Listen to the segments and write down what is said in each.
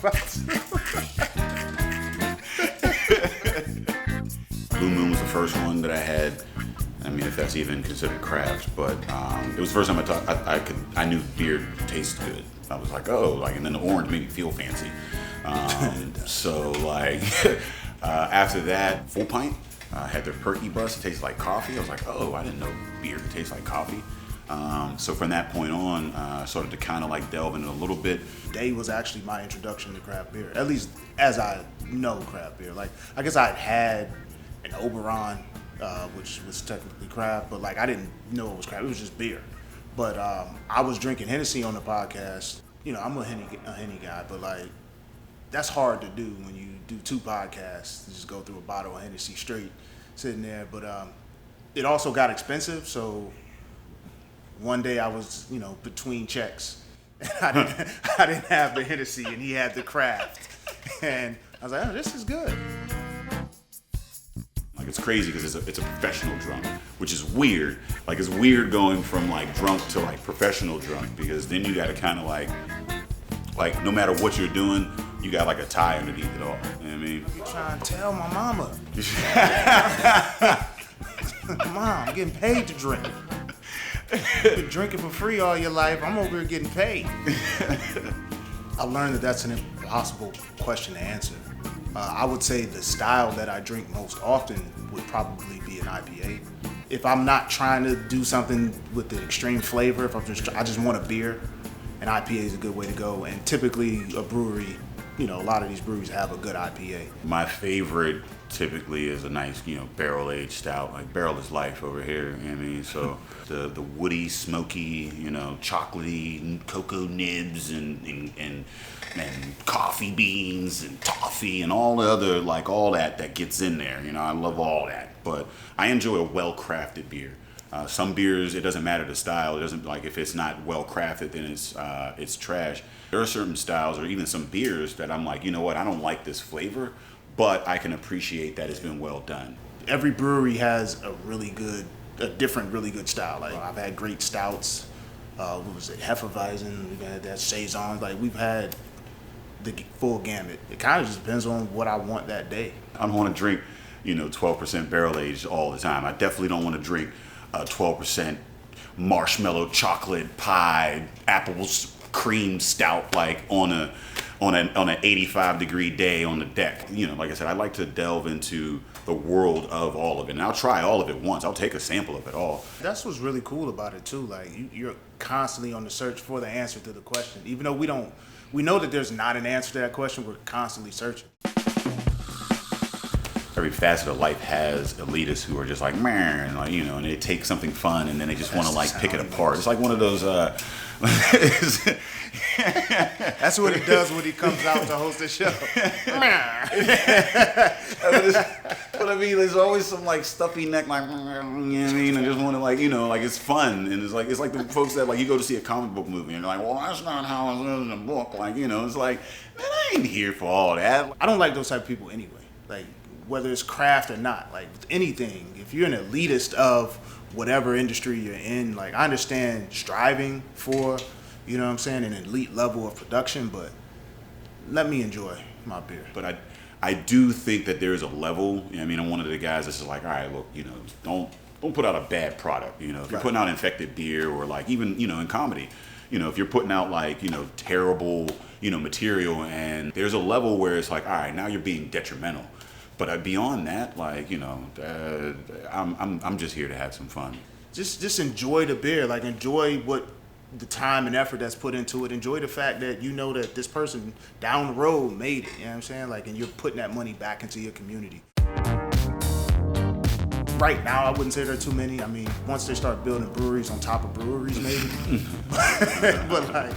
Blue Moon was the first one that I had. I mean, if that's even considered craft, but it was the first time I knew beer tastes good. I was like, oh, like, and then the orange made me feel fancy. So like, after that, Full Pint had their Perky Bus. It tastes like coffee. I was like, oh, I didn't know beer could taste like coffee. So from that point on, I started to kind of like delve into a little bit. Day was actually my introduction to craft beer, at least as I know craft beer. Like, I guess I'd had an Oberon, which was technically craft, but like I didn't know it was craft. It was just beer. But I was drinking Hennessy on the podcast. You know, I'm a Henny guy, but like that's hard to do when you do two podcasts. Just go through a bottle of Hennessy straight, sitting there. But it also got expensive, so one day I was, you know, between checks. I didn't have the Hennessy, and he had the craft, and I was like, oh, this is good. Like, it's crazy because it's a professional drunk, which is weird. Like, it's weird going from like drunk to like professional drunk, because then you got to kind of like no matter what you're doing, you got like a tie underneath it all. You know what I mean? You trying to tell my mama? Mom, I'm getting paid to drink. You've been drinking for free all your life. I'm over here getting paid. I learned that that's an impossible question to answer. I would say the style that I drink most often would probably be an IPA. If I'm not trying to do something with the extreme flavor, if I just want a beer, an IPA is a good way to go. And typically a brewery, you know, a lot of these breweries have a good IPA. My favorite typically is a nice, you know, barrel-aged stout. Like, barrel is life over here, you know what I mean? So the woody, smoky, you know, chocolatey, cocoa nibs and coffee beans and toffee and all the other, like, all that gets in there. You know, I love all that. But I enjoy a well-crafted beer. Some beers, it doesn't matter the style. It doesn't, like, if it's not well-crafted, then it's trash. There are certain styles or even some beers that I'm like, you know what, I don't like this flavor, but I can appreciate that it's been well done. Every brewery has a different really good style. Like, I've had great stouts. What was it? Hefeweizen. We've had that Saison. Like, we've had the full gamut. It kind of just depends on what I want that day. I don't want to drink, you know, 12% barrel aged all the time. I definitely don't want to drink 12% marshmallow chocolate pie apples cream stout like on an 85-degree day on the deck. You know, like I said, I like to delve into the world of all of it, and I'll try all of it once. I'll take a sample of it all. That's what's really cool about it too. Like, you're constantly on the search for the answer to the question. Even though we know that there's not an answer to that question, we're constantly searching. Every facet of life has elitists who are just like, man, like, you know, and they take something fun and then they just want to like pick it apart. It's like one of those. That's what he does when he comes out to host the show. But I mean, there's always some like stuffy neck, like, you know what I mean? I just want to, like, you know, like, it's fun, and it's like the folks that, like, you go to see a comic book movie and you're like, well, that's not how it is in the book. Like, you know, it's like, man, I ain't here for all that. I don't like those type of people anyway. Like, whether it's craft or not, like anything, if you're an elitist of whatever industry you're in, like, I understand striving for, you know what I'm saying, an elite level of production, but let me enjoy my beer. But I do think that there is a level. You know, I mean, I'm one of the guys that's just like, all right, look, you know, don't put out a bad product. You know, if you're putting out infected beer, or like, even, you know, in comedy, you know, if you're putting out like, you know, terrible, you know, material, and there's a level where it's like, all right, now you're being detrimental. But beyond that, like, you know, I'm just here to have some fun. Just enjoy the beer. Like, enjoy what the time and effort that's put into it. Enjoy the fact that you know that this person down the road made it. You know what I'm saying? Like, and you're putting that money back into your community. Right now, I wouldn't say there are too many. I mean, once they start building breweries on top of breweries, maybe. But like,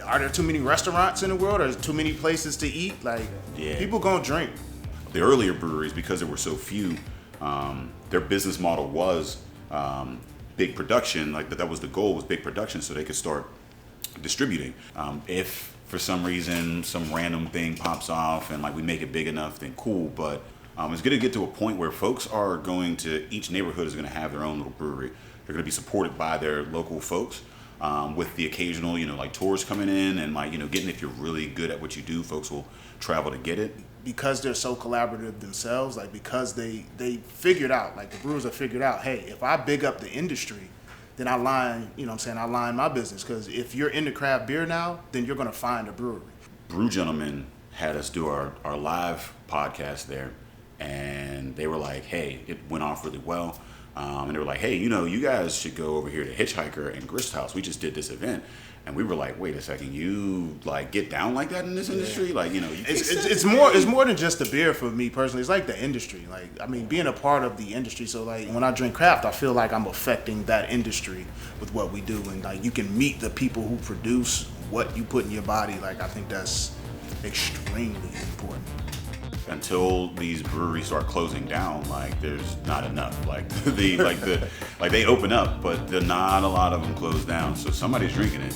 are there too many restaurants in the world? Are there too many places to eat? Like, people gonna drink. The earlier breweries, because there were so few, their business model was big production. Like, that was the goal, was big production, so they could start distributing. If for some reason some random thing pops off and like we make it big enough, then cool. But it's going to get to a point where folks are going to, each neighborhood is going to have their own little brewery. They're going to be supported by their local folks. with the occasional, like tours coming in and like, getting, if you're really good at what you do, folks will travel to get it. Because they're so collaborative themselves, like because they figured out, like the brewers have figured out, hey, if I big up the industry, then I line, I line my business. Because if you're into craft beer now, then you're going to find a brewery. Brew Gentlemen had us do our live podcast there, and they were like, hey, it went off really well. And they were like, hey, you guys should go over here to Hitchhiker and Grist House. We just did this event. And we were like, wait a second, you like get down like that in this industry? Like, it's more than just the beer for me personally. It's like the industry. Like, I mean, being a part of the industry. So like when I drink craft, I feel like I'm affecting that industry with what we do. And like you can meet the people who produce what you put in your body. Like I think that's extremely important. Until these breweries start closing down, like there's not enough. Like they open up, but not a lot of them close down. So somebody's drinking it.